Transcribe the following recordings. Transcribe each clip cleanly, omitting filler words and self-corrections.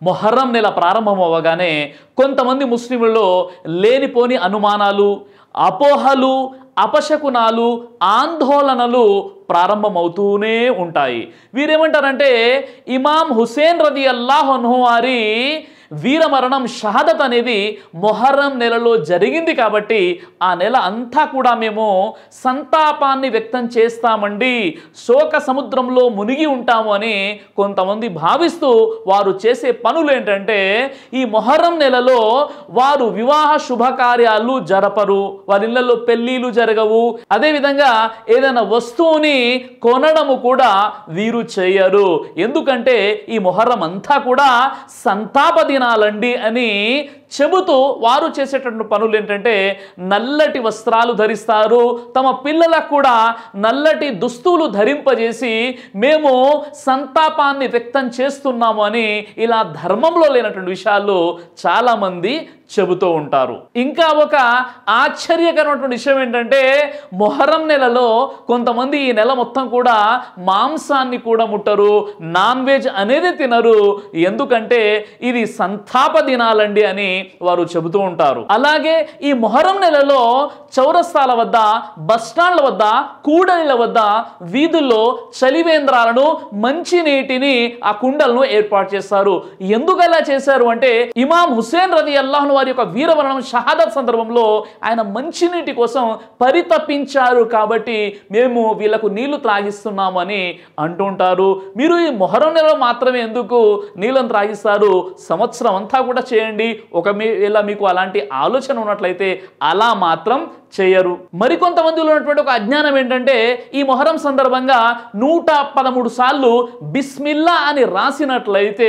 మొహర్రం నెల ప్రారంభం అవ్వగానే కొంతమంది ముస్లింలలో లేనిపోని అనుమానాలు, అపోహలు, అపశకునాలు, ఆందోళనలు ప్రారంభమవుతూనే ఉంటాయి. వీరేమంటారంటే ఇమాం హుసేన్ రదియల్లాహు అన్హు వారి వీరమరణం షహాదత్ అనేది మొహర్రం నెలలో జరిగింది కాబట్టి ఆ నెల అంతా కూడా మేము సంతాపాన్ని వ్యక్తం చేస్తామండి, శోక సముద్రంలో మునిగి ఉంటాము అని కొంతమంది భావిస్తూ వారు చేసే పనులు ఏంటంటే ఈ మొహర్రం నెలలో వారు వివాహ శుభకార్యాలు జరపరు, వారి ఇళ్లలో పెళ్లిళ్ళు జరగవు, అదేవిధంగా ఏదైనా వస్తువుని కొనడము కూడా వీరు చేయరు. ఎందుకంటే ఈ మొహర్రం అంతా కూడా సంతాప దినాలండి అని చెబుతూ వారు చేసేటటువంటి పనులు ఏంటంటే నల్లటి వస్త్రాలు ధరిస్తారు, తమ పిల్లలకు కూడా నల్లటి దుస్తులు ధరింపజేసి మేము సంతాపాన్ని వ్యక్తం చేస్తున్నాము అని ఇలా ధర్మంలో లేనటువంటి విషయాలు చాలామంది చెబుతూ ఉంటారు. ఇంకా ఒక ఆశ్చర్యకరమైనటువంటి విషయం ఏంటంటే మొహర్రం నెలలో కొంతమంది ఈ నెల మొత్తం కూడా మాంసాన్ని కూడా ముట్టరు, నాన్ వెజ్ అనేది తినరు. ఎందుకంటే ఇది సంతాప దినాలండి అని వారు చెబుతూ ఉంటారు. అలాగే ఈ మొహర్రం నెలలో చౌరస్తాల వద్ద, బస్టాండ్ల వద్ద, కూడలిల వద్ద, వీధుల్లో చలివేంద్రాలను, మంచినీటిని, ఆ కుండలను ఏర్పాటు చేస్తారు. ఎందుకు అలా చేశారు అంటే ఇమాం హుసేన్ రదియల్లాహు వారి యొక్క వీరమరణం షహాదత్ సందర్భంలో ఆయన మంచినీటి కోసం పరితపించారు కాబట్టి మేము వీళ్ళకు నీళ్లు త్రాగిస్తున్నాము అని అంటుంటారు. మీరు ఈ మొహర్రం నెలలో మాత్రమే ఎందుకు నీళ్ళను త్రాగిస్తారు? సంవత్సరం అంతా కూడా చేయండి. ఒకవేళ మీకు అలాంటి ఆలోచన ఉన్నట్లయితే అలా మాత్రం చేయరు. మరికొంతమందిలో ఉన్నటువంటి ఒక అజ్ఞానం ఏంటంటే ఈ మొహరం సందర్భంగా 113 సార్లు బిస్మిల్లా అని రాసినట్లయితే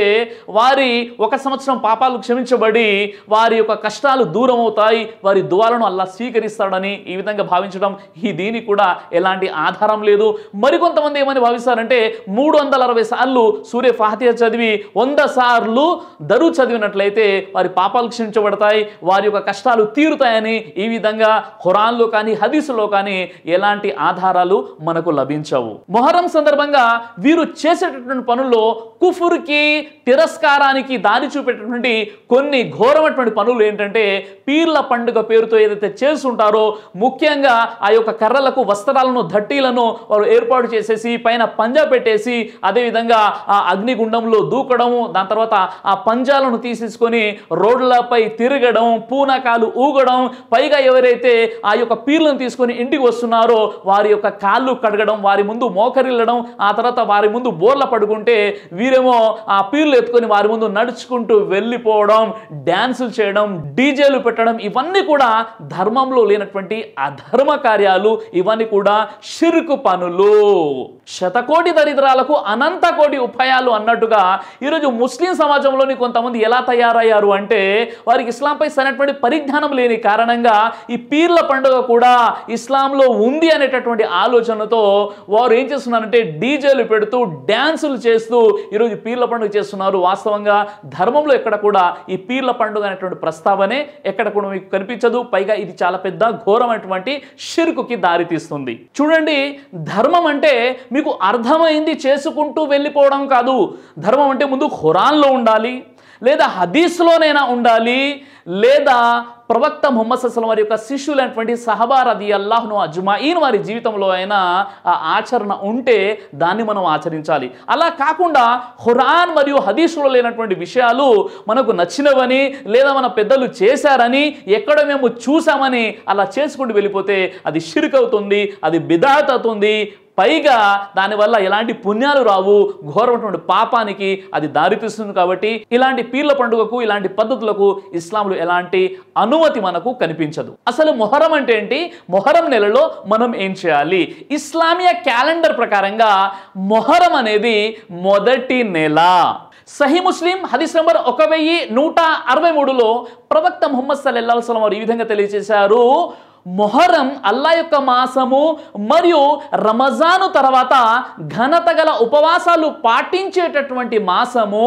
వారి ఒక సంవత్సరం పాపాలు క్షమించబడి వారి యొక్క కష్టాలు దూరం అవుతాయి, వారి దుఆలను అల్లాహ్ స్వీకరిస్తాడని ఈ విధంగా భావించడం, ఈ దీనికి కూడా ఎలాంటి ఆధారం లేదు. మరికొంతమంది ఏమని భావిస్తారంటే 360 సార్లు సూరే ఫాతిహా చదివి 100 సార్లు దరూ చదివినట్లయితే వారి పాపాలు క్షమించబడతాయి, వారి యొక్క కష్టాలు తీరుతాయని. ఈ విధంగా ఖురాన్లో కానీ హదీసులో కానీ ఎలాంటి ఆధారాలు మనకు లభించవు. మొహర్రం సందర్భంగా వీరు చేసేటటువంటి పనుల్లో కుఫుర్కి, తిరస్కారానికి దారి చూపేటటువంటి కొన్ని ఘోరమైనటువంటి పనులు ఏంటంటే పీర్ల పండుగ పేరుతో ఏదైతే చేస్తుంటారో ముఖ్యంగా ఆ యొక్క కర్రలకు వస్త్రాలను, దట్టీలను వారు ఏర్పాటు చేసేసి పైన పంజా పెట్టేసి అదేవిధంగా ఆ అగ్నిగుండంలో దూకడము, దాని తర్వాత ఆ పంజాలను తీసేసుకొని రోడ్లపై తిరగడం, పూనకాలు ఊగడం, పైగా ఎవరైతే ఆ యొక్క పీర్లను తీసుకొని ఇంటికి వస్తున్నారో వారి యొక్క కాళ్ళు కడగడం, వారి ముందు మోకరిల్లడం, ఆ తర్వాత వారి ముందు బోర్ల పడుకుంటే వీరేమో ఆ పీర్లు ఎత్తుకొని వారి ముందు నడుచుకుంటూ వెళ్ళిపోవడం, డ్యాన్సులు చేయడం, డీజేలు పెట్టడం, ఇవన్నీ కూడా ధర్మంలో లేనటువంటి అధర్మ కార్యాలు. ఇవన్నీ కూడా షిర్కు పనులు. శతకోటి దరిద్రాలకు అనంత కోటి ఉపాయాలు అన్నట్టుగా ఈరోజు ముస్లిం సమాజంలోని కొంతమంది ఎలా తయారయ్యారు అంటే వారికి ఇస్లాంపై సరైనటువంటి పరిజ్ఞానం లేని కారణంగా ఈ పీర్ల పండుగ కూడా ఇస్లాంలో ఉంది అనేటటువంటి ఆలోచనతో వారు ఏం చేస్తున్నారంటే డీజేలు పెడుతూ డ్యాన్సులు చేస్తూ ఈరోజు పీర్ల పండుగ చేస్తున్నారు. వాస్తవంగా ధర్మంలో ఎక్కడ కూడా ఈ పీర్ల పండుగ అనేటువంటి ప్రస్తావనే ఎక్కడ కూడా మీకు కనిపించదు. పైగా ఇది చాలా పెద్ద ఘోరమైనటువంటి షిర్కుకి దారితీస్తుంది. చూడండి, ధర్మం అంటే మీకు అర్థమైంది చేసుకుంటూ వెళ్ళిపోవడం కాదు. ధర్మం అంటే ముందు ఖురాన్లో ఉండాలి, లేదా హదీస్లోనైనా ఉండాలి, లేదా ప్రవక్త ముహమ్మద్ సల్లల్లాహు అలైహి వసల్లం వారి యొక్క శిష్యులైనటువంటి సహబా రదియల్లాహు అజ్మాయిన్ వారి జీవితంలో అయినా ఆ ఆచరణ ఉంటే దాన్ని మనం ఆచరించాలి. అలా కాకుండా ఖురాన్ మరియు హదీసులో లేనటువంటి విషయాలు మనకు నచ్చినవని లేదా మన పెద్దలు చేశారని ఎక్కడ మేము చూసామని అలా చేసుకుంటూ వెళ్ళిపోతే అది షిర్క్ అవుతుంది, అది బిదాత్ అవుతుంది. పైగా దానివల్ల ఎలాంటి పుణ్యాలు రావు, ఘోరమైనటువంటి పాపానికి అది దారితీస్తుంది. కాబట్టి ఇలాంటి పీర్ల పండుగకు, ఇలాంటి పద్ధతులకు ఇస్లాంలో ఎలాంటి అనుమతి మనకు కనిపించదు. అసలు మొహరం అంటే ఏంటి? మొహరం నెలలో మనం ఏం చేయాలి? ఇస్లామియా క్యాలెండర్ ప్రకారంగా మొహరం అనేది మొదటి నెల. సహీ ముస్లిం హదీస్ నంబర్ 1163లో ప్రవక్త ముహమ్మద్ సల్లల్లాహు అలైహి వసల్లం వారు ఈ విధంగా తెలియజేశారు, మొహరం అల్లా యొక్క మాసము మరియు రమజాను తర్వాత ఘనత గల ఉపవాసాలు పాటించేటటువంటి మాసము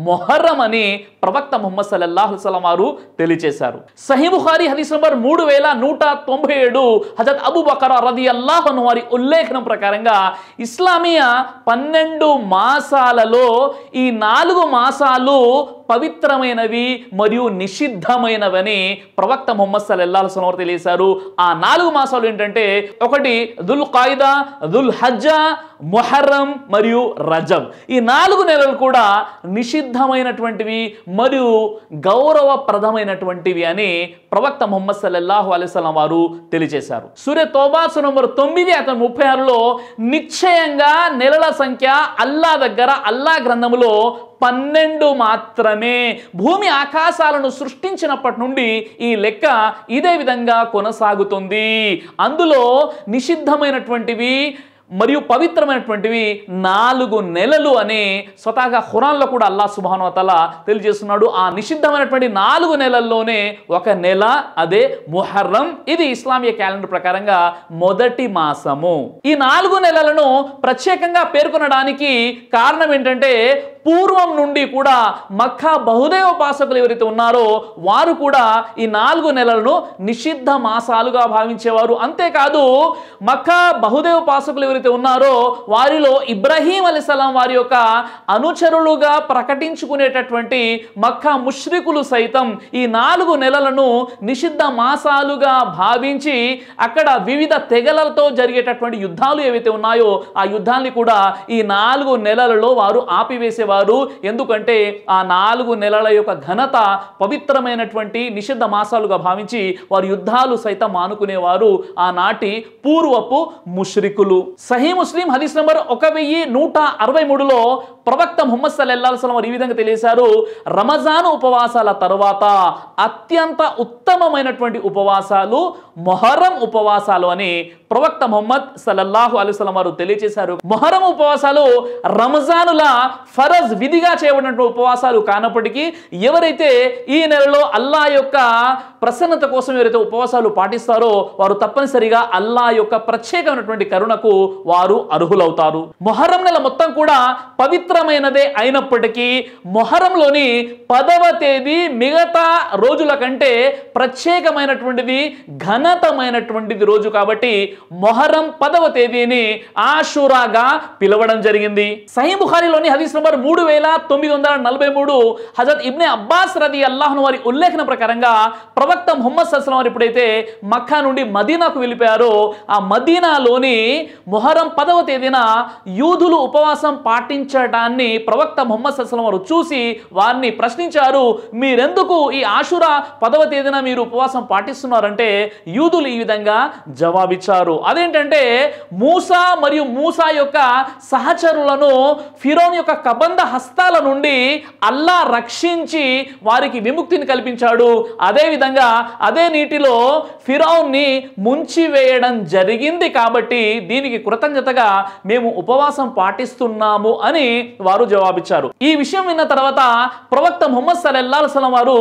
మొహరం అని ప్రవక్త ముహమ్మద్ సల్లల్లాహు అలైహి వసల్లం వారు తెలియజేశారు. సహీ బుఖారీ హదీస్ నంబర్ 3197 హజరత్ అబూ బకర్ రదియల్లాహు అన్హు వారి ఉల్లేఖనం ప్రకారంగా ఇస్లామియా 12 మాసాలలో ఈ 4 మాసాలు పవిత్రమైనవి మరియు నిషిద్ధమైనవని ప్రవక్త ముహమ్మద్ సల్లల్లాహు అలైహి వసల్లం తెలియజేశారు. ఆ 4 మాసాలు ఏంటంటే, ఒకటి దుల్ ఖాయిదా, దుల్ హజ్జా, ముహర్రం మరియు రజబ్. ఈ 4 నెలలు కూడా నిషిద్ధమైనటువంటివి మరియు గౌరవప్రదమైనటువంటివి అని ప్రవక్త ముహమ్మద్ సల్లల్లాహు అలైహి వసల్లం వారు తెలియజేశారు. సూర తౌబా నంబర్ 9 అతను 36లో నిశ్చయంగా నెలల సంఖ్య అల్లా దగ్గర, అల్లా గ్రంథములో 12 మాత్రమే. భూమి ఆకాశాలను సృష్టించినప్పటి నుండి ఈ లెక్క ఇదే విధంగా కొనసాగుతుంది. అందులో నిషిద్ధమైనటువంటివి మరియు పవిత్రమైనటువంటివి 4 నెలలు అని స్వతహాగా ఖురాన్లో కూడా అల్లాహ్ సుబ్హానహు వ తఆలా తెలియజేస్తున్నాడు. ఆ నిషిద్ధమైనటువంటి 4 నెలల్లోనే ఒక నెల, అదే ముహర్రం. ఇది ఇస్లామీయ క్యాలెండర్ ప్రకారంగా మొదటి మాసము. ఈ 4 నెలలను ప్రత్యేకంగా పేర్కొనడానికి కారణం ఏంటంటే, పూర్వం నుండి కూడా మక్కా బహుదైవోపాసకులు ఎవరైతే ఉన్నారో వారు కూడా ఈ 4 నెలలను నిషిద్ధ మాసాలుగా భావించేవారు. అంతేకాదు, మక్కా బహుదైవోపాసకులు ఎవరైతే ఉన్నారో వారిలో ఇబ్రాహీం అలైహిస్సలాం వారి యొక్క అనుచరులుగా ప్రకటించుకునేటటువంటి మక్కా ముష్రికులు సైతం ఈ 4 నెలలను నిషిద్ధ మాసాలుగా భావించి అక్కడ వివిధ తెగలతో జరిగేటటువంటి యుద్ధాలు ఏవైతే ఉన్నాయో ఆ యుద్ధాన్ని కూడా ఈ 4 నెలలలో వారు ఆపివేసేవారు. ఎందుకంటే ఆ 4 నెలల యొక్క ఘనత పవిత్రమైనటువంటి నిషిద్ధ మాసాలుగా భావించి వారు యుద్ధాలు సైతం మానుకునేవారు ఆనాటి పూర్వపు ముష్రికులు. సహీ ముస్లిం హదీస్ నంబర్ 1163లో ప్రవక్త ముహమ్మద్ సల్లల్లాహు అలైహి వసల్లం ఈ విధంగా తెలియజేశారు, రమజాను ఉపవాసాల తర్వాత అత్యంత ఉత్తమమైనటువంటి ఉపవాసాలు మొహర్రం ఉపవాసాలు అని ప్రవక్త ముహమ్మద్ సల్లల్లాహు అలైహి వసల్లం వారు తెలియజేశారు. మొహర్రం ఉపవాసాలు రంజానుల ఫరజ్ విధిగా చేయబడినటువంటి ఉపవాసాలు కానప్పటికీ ఎవరైతే ఈ నెలలో అల్లా యొక్క ప్రసన్నత కోసం ఎవరైతే ఉపవాసాలు పాటిస్తారో వారు తప్పనిసరిగా అల్లా యొక్క ప్రత్యేకమైనటువంటి కరుణకు వారు అర్హులవుతారు. మొహర్రం నెల మొత్తం కూడా పవిత్రమైనదే అయినప్పటికీ మొహర్రంలోని 10వ తేదీ మిగతా రోజుల కంటే ప్రత్యేకమైనటువంటిది, ఘనతమైనటువంటిది రోజు కాబట్టి మొహర్రం 10వ తేదీని ఆషురాగా పిలవడం జరిగింది. సహీ బుఖారీలోని హదీస్ నంబర్ 3943 హజరత్ ఇబ్నే అబ్బాస్ రదియల్లాహు అన్హు వారి ఉల్లేఖన ప్రకారంగా ప్రవక్త ముహమ్మద్ సల్లల్లాహు అలైహి వసల్లం వారు ఎప్పుడైతే మక్కా నుండి మదీనాకు వెళ్ళిపోయారో ఆ మదీనాలోని మొహర్రం 10వ తేదీన యూదులు ఉపవాసం పాటించడాన్ని ప్రవక్త ముహమ్మద్ సల్లల్లాహు అలైహి వసల్లం వారు చూసి వారిని ప్రశ్నించారు, మీరెందుకు ఈ ఆషురా 10వ తేదీన మీరు ఉపవాసం పాటిస్తున్నారంటే యూదులు ఈ విధంగా జవాబిచ్చారు. అదేంటంటే, మూసా మరియు మూసా యొక్క సహచరులను ఫిరౌన్ యొక్క కబంధ హస్తాల నుండి అల్లా రక్షించి వారికి విముక్తిని కల్పించాడు. అదే విధంగా అదే నీటిలో ఫిరౌన్ని ముంచివేయడం జరిగింది కాబట్టి దీనికి కృతజ్ఞతగా మేము ఉపవాసం పాటిస్తున్నాము అని వారు జవాబిచ్చారు. ఈ విషయం విన్న తర్వాత ప్రవక్త ముహమ్మద్ సల్లల్లాహు అలైహి వసల్లం వారు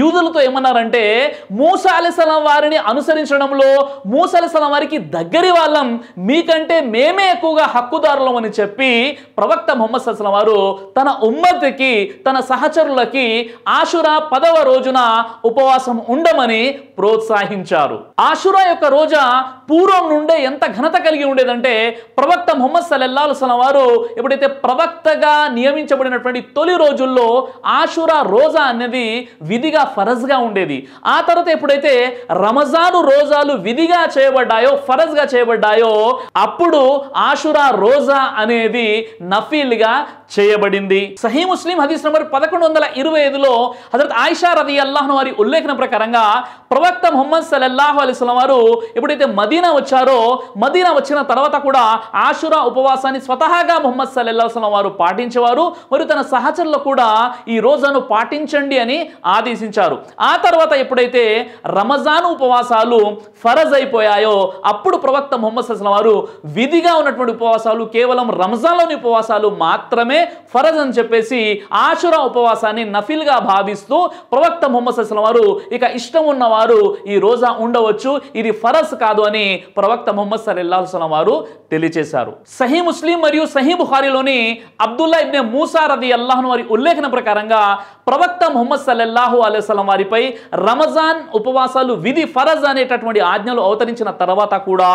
యూదులతో ఏమన్నారంటే, మూసా అలైహిస్సలాం వారిని అనుసరించడంలో మూసా అలైహిస్సలాం వారికి దగ్గరి వాళ్ళం, మీకంటే మేమే ఎక్కువగా హక్కుదారులం అని చెప్పి ప్రవక్త ముహమ్మద్ సల్లల్లాహు అలైహి వసల్లం వారు తన ఉమ్మతికి, తన సహచరులకి ఆషురా 10వ రోజున ఉపవాసం ఉండమని ప్రోత్సహించారు. ఆషురా యొక్క రోజా పూర్వం నుండే ఎంత ఘనత కలిగి ఉండేదంటే, ప్రవక్త ముహమ్మద్ సల్లల్లాహు అలైహి వసల్లం వారు ఎప్పుడైతే ప్రవక్తగా నియమించబడినటువంటి తొలి రోజుల్లో ఆషురా రోజా అనేది విధిగా ఫరజ్గా ఉండేది. ఆ తర్వాత ఎప్పుడైతే రమజాను రోజాలు విధిగా చేయబడ్డాయో, ఫరజ్గా చేయబడ్డాయో అప్పుడు ఆషురా రోజా అనేది నఫీల్గా చేయబడింది. సహీ ముస్లిం హదీస్ నంబర్ 1125లో హజరత్ ఆయిషా రదియల్లాహు అన్హా వారి ఉల్లేఖన ప్రకారంగా ప్రవక్త ముహమ్మద్ సల్లల్లాహు అలైహి వసల్లం వారు ఎప్పుడైతే మదీనా వచ్చారో, మదీనా వచ్చిన తర్వాత కూడా ఆషురా ఉపవాసాన్ని స్వతహాగా ముహమ్మద్ సల్లల్లాహు అలైహి వసల్లం వారు పాటించేవారు మరియు తన సహచరులకు కూడా ఈ రోజును పాటించండి అని ఆదేశించారు. ఆ తర్వాత ఎప్పుడైతే రమజాన్ ఉపవాసాలు ఫరజ్ అయిపోయాయో అప్పుడు ప్రవక్త ముహమ్మద్ సల్లల్లాహు అలైహి వసల్లం వారు విధిగా ఉన్నటువంటి ఉపవాసాలు కేవలం రంజాన్లోని ఉపవాసాలు మాత్రమే ఫరజ్ అని చెప్పేసి ఆషురా ఉపవాసాన్ని నఫిల్గా భావిస్తూ ప్రవక్త ముహమ్మద్ సల్లల్లాహు అలైహి వసల్లం వారు ఇక ఇష్టం ఉన్నవారు ఈ రోజా ఉండవచ్చు, ఇది ఫరజ్ కాదు అని ప్రవక్త ముహమ్మద్ సల్లల్లాహు అలైహి వసల్లం వారు తెలియజేశారు. సహీ ముస్లిం మరియు సహీ బుఖారీలోని అబ్దుల్లా ఇబ్నే మూసా రదియల్లాహు అన్హు వారి ఉల్లేఖన ప్రకారంగా ప్రవక్త ముహమ్మద్ సల్లల్లాహు అలైహి వసల్లం వారిపై రమజాన్ ఉపవాసాలు విధి ఫరజ్ అనేటటువంటి ఆజ్ఞలు అవతరించిన తర్వాత కూడా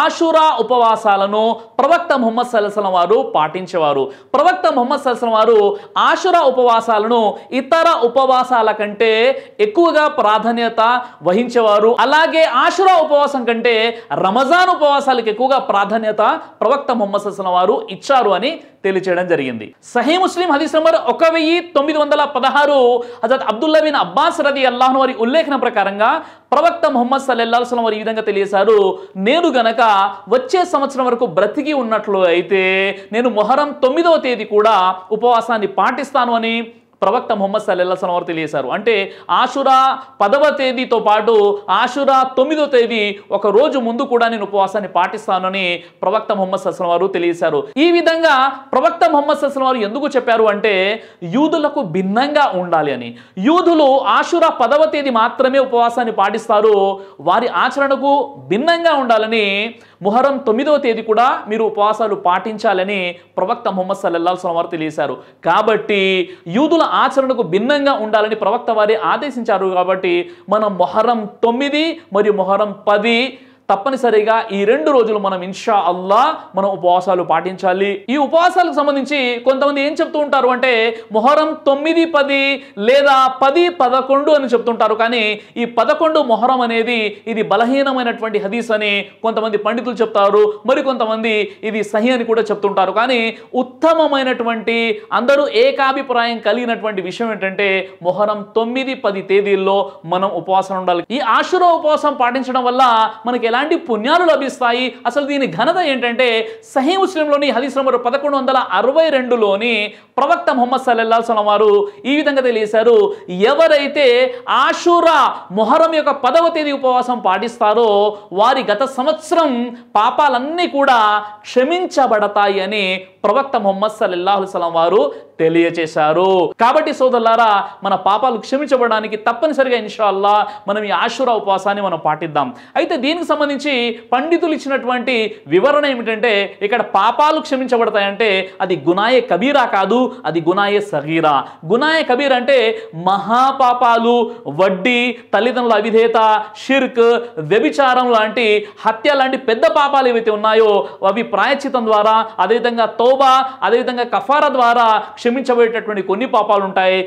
ఆషురా ఉపవాసాలను ప్రవక్త ముహమ్మద్ సల్లల్లాహు అలైహి వసల్లం వారు పాటించేవారు. ప్రవక్త ముహమ్మద్ సల్లల్లాహు అలైహి వసల్లం వారు ఆషురా ఉపవాసాలను ఇతర ఉపవాసాల కంటే ఎక్కువగా ప్రాధాన్యత వహించేవారు. అలాగే ఆషురా ఉపవాసం కంటే రమజాన్ ఉపవాసాలకు ఎక్కువగా ప్రాధాన్యత ప్రవక్త ముహమ్మద్ సల్లల్లాహు అలైహి వసల్లం వారు ఇచ్చారు అని తెలియచేయడం జరిగింది. సహీ ముస్లిం హదీస్ నంబర్ 1916 హజరత్ అబ్దుల్లా బిన్ అబ్బాస్ రదియల్లాహు అన్హు వారి ఉల్లేఖన ప్రకారంగా ప్రవక్త ముహమ్మద్ సల్లల్లాహు అలైహి వసల్లం వారు ఈ విధంగా తెలియజేశారు, నేను గనక వచ్చే సంవత్సరం వరకు బ్రతికి ఉన్నట్లు అయితే నేను మొహరం 9వ తేదీ కూడా ఉపవాసాన్ని పాటిస్తాను అని ప్రవక్త ముహమ్మద్ సల్లల్లాహు అలైహి వసల్లం వారు తెలియజేశారు. అంటే ఆషురా 10వ తేదీతో పాటు ఆషురా 9వ తేదీ ఒక రోజు ముందు కూడా నేను ఉపవాసాన్ని పాటిస్తానని ప్రవక్త ముహమ్మద్ సల్లల్లాహు అలైహి వసల్లం వారు తెలియజేశారు. ఈ విధంగా ప్రవక్త ముహమ్మద్ సల్లల్లాహు అలైహి వసల్లం వారు ఎందుకు చెప్పారు అంటే యూదులకు భిన్నంగా ఉండాలి అని. యూదులు ఆషురా 10వ తేదీ మాత్రమే ఉపవాసాన్ని పాటిస్తారు, వారి ఆచరణకు భిన్నంగా ఉండాలని ముహరం 9వ తేదీ కూడా మీరు ఉపవాసాలు పాటించాలని ప్రవక్త ముహమ్మద్ సల్లల్లాహు అలైహి వసల్లం వారు తెలియజేశారు. కాబట్టి యూదుల ఆచరణకు భిన్నంగా ఉండాలని ప్రవక్త వారే ఆదేశించారు. కాబట్టి మనం మొహరం 9 మరియు మొహరం 10 తప్పనిసరిగా ఈ 2 రోజులు మనం ఇన్షా అల్లాహ్ మనం ఉపవాసాలు పాటించాలి. ఈ ఉపవాసాలకు సంబంధించి కొంతమంది ఏం చెప్తూ ఉంటారు అంటే మొహరం 9, 10 లేదా 10, 11 అని చెప్తుంటారు. కానీ ఈ 11 మొహరం అనేది ఇది బలహీనమైనటువంటి హదీస్ అని కొంతమంది పండితులు చెప్తారు, మరి కొంతమంది ఇది సహీ అని కూడా చెప్తుంటారు. కానీ ఉత్తమమైనటువంటి అందరూ ఏకాభిప్రాయం కలిగినటువంటి విషయం ఏంటంటే మొహరం 9, 10 తేదీల్లో మనం ఉపవాసం ఉండాలి. ఈ ఆషురా ఉపవాసం పాటించడం వల్ల మనకి ఎలాంటి పుణ్యాలు లభిస్తాయి, అసలు దీని ఘనత ఏంటంటే సహీ ముస్లింలోని హదీస్ నంబర్ 1122లోని ప్రవక్త ముహమ్మద్ సల్లల్లాహు అలైహి వసల్లం వారు ఈ విధంగా తెలియజేశారు, ఎవరైతే ఆషురా మొహరం యొక్క 10వ తేదీ ఉపవాసం పాటిస్తారో వారి గత సంవత్సరం పాపాలన్నీ కూడా క్షమించబడతాయి అని ప్రవక్త ముహమ్మద్ సల్లల్లాహు అలైహి వసల్లం వారు తెలియచేశారు. కాబట్టి సోదరులారా, మన పాపాలు క్షమించబడడానికి తప్పనిసరిగా ఇన్షా అల్లాహ్ మనం ఈ ఆషురా ఉపవాసాన్ని మనం పాటిద్దాం. అయితే దీనికి సంబంధించి పండితులు ఇచ్చినటువంటి వివరణ ఏమిటంటే ఇక్కడ పాపాలు క్షమించబడతాయంటే అది గునాయే కబీరా కాదు, అది గునాయే సగీరా. గునాయే కబీర్ అంటే మహాపాపాలు, వడ్డీ, తల్లిదండ్రుల అవిధేయత, షిర్క్, వ్యభిచారం లాంటి హత్య లాంటి పెద్ద పాపాలు ఏవైతే ఉన్నాయో అవి ప్రాయశ్చితం ద్వారా, అదేవిధంగా తౌబా, అదేవిధంగా కఫారా ద్వారా క్షమించబడేటటువంటి కొన్ని పాపాలు ఉంటాయి.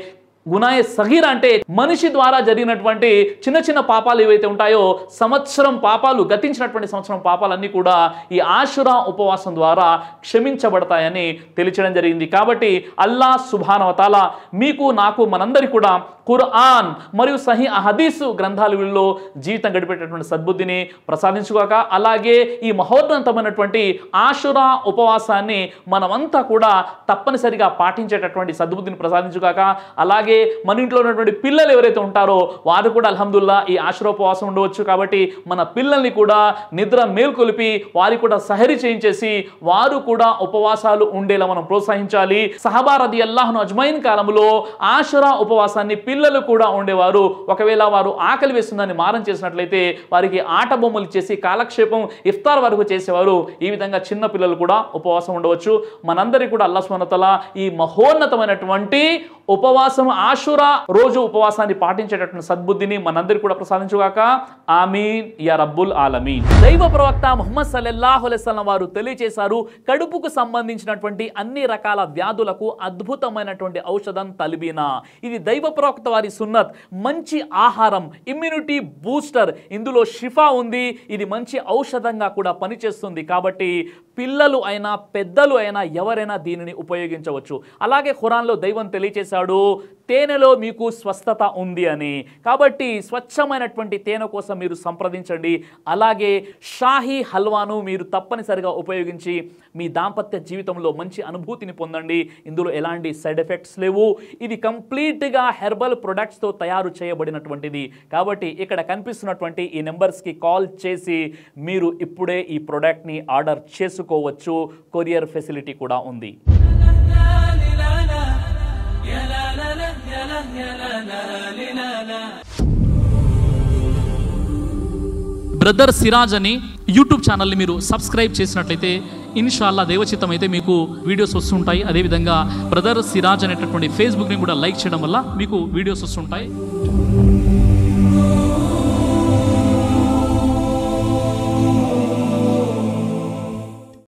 గునాయే సగీరా అంటే మనిషి ద్వారా జరిగినటువంటి చిన్న చిన్న పాపాలు ఏవైతే ఉంటాయో సంవత్సరం పాపాలు, గతించినటువంటి సంవత్సరం పాపాలన్నీ కూడా ఈ ఆషురా ఉపవాసం ద్వారా క్షమించబడతాయని తెలియడం జరిగింది. కాబట్టి అల్లాహ్ సుబ్హానహు వ తఆలా మీకు, నాకు, మనందరికీ కూడా ఖురాన్ మరియు సహీ హదీసు గ్రంథాలలో జీవితం గడిపేటటువంటి సద్బుద్ధిని ప్రసాదించుగాక. అలాగే ఈ మహోన్నతమైనటువంటి ఆషురా ఉపవాసాన్ని మనమంతా కూడా తప్పనిసరిగా పాటించేటటువంటి సద్బుద్ధిని ప్రసాదించుగాక. అలాగే మన ఇంట్లో ఉన్నటువంటి పిల్లలు ఎవరైతే ఉంటారో వారు కూడా అల్హమ్దుల్లా ఈ ఆషురా ఉపవాసం ఉండవచ్చు. కాబట్టి మన పిల్లల్ని కూడా నిద్ర మేల్కొలిపి వారికి కూడా సహరి చేయించేసి వారు కూడా ఉపవాసాలు ఉండేలా మనం ప్రోత్సహించాలి. సహబా రదియల్లాహు అన్హుమ్ అజ్మైన్ కాలంలో ఆషురా ఉపవాసాన్ని పిల్లలు కూడా ఉండేవారు. ఒకవేళ వారు ఆకలి వేస్తుందని మారం చేసినట్లయితే వారికి ఆట బొమ్మలు చేసి కాలక్షేపం ఇఫ్తార్ వరకు చేసేవారు. ఈ విధంగా చిన్న పిల్లలు కూడా ఉపవాసం ఉండవచ్చు. మనందరికీ కూడా అల్లాహ్ సుబ్హానహు వ తఆలా ఈ మహోన్నతమైనటువంటి ఉపవాసం ఆషురా రోజు ఉపవాసాన్ని పాటించేటటువంటి సద్బుద్ధిని మనందరికీ కూడా ప్రసాదించుగాక. ఆమీన్ యా రబ్బుల్ ఆలమీన్. దైవ ప్రవక్త ముహమ్మద్ సల్లల్లాహు అలైహి వసల్లం వారు తెలియజేశారు, కడుపుకు సంబంధించినటువంటి అన్ని రకాల వ్యాధులకు అద్భుతమైనటువంటి ఔషధం తల్బీనా. ఇది దైవ ప్రవక్త వారి సున్నత్. మంచి ఆహారం, ఇమ్యూనిటీ బూస్టర్, ఇందులో షిఫా ఉంది. ఇది మంచి ఔషధంగా కూడా పనిచేస్తుంది. కాబట్టి పిల్లలు అయినా పెద్దలు అయినా ఎవరైనా దీనిని ఉపయోగించవచ్చు. అలాగే ఖురాన్లో దైవం తెలియజేశాడు, తేనెలో మీకు స్వస్థత ఉంది అని. కాబట్టి స్వచ్ఛమైనటువంటి తేనె కోసం మీరు సంప్రదించండి. అలాగే షాహీ హల్వాను మీరు తప్పనిసరిగా ఉపయోగించి మీ దాంపత్య జీవితంలో మంచి అనుభూతిని పొందండి. ఇందులో ఎలాంటి సైడ్ ఎఫెక్ట్స్ లేవు. ఇది కంప్లీట్గా హెర్బల్ ప్రొడక్ట్స్తో తయారు చేయబడినటువంటిది. కాబట్టి ఇక్కడ కనిపిస్తున్నటువంటి ఈ నెంబర్స్కి కాల్ చేసి మీరు ఇప్పుడే ఈ ప్రోడక్ట్ని ఆర్డర్ చేసుకోవచ్చు. కొరియర్ ఫెసిలిటీ కూడా ఉంది. బ్రదర్ సిరాజ్ అని యూట్యూబ్ ఛానల్ని మీరు సబ్స్క్రైబ్ చేసినట్లయితే ఇన్షాల్లా దేవచిత్తం అయితే మీకు వీడియోస్ వస్తుంటాయి. అదేవిధంగా బ్రదర్ సిరాజ్ అనేటటువంటి ఫేస్బుక్ని కూడా లైక్ చేయడం వల్ల మీకు వీడియోస్ వస్తుంటాయి.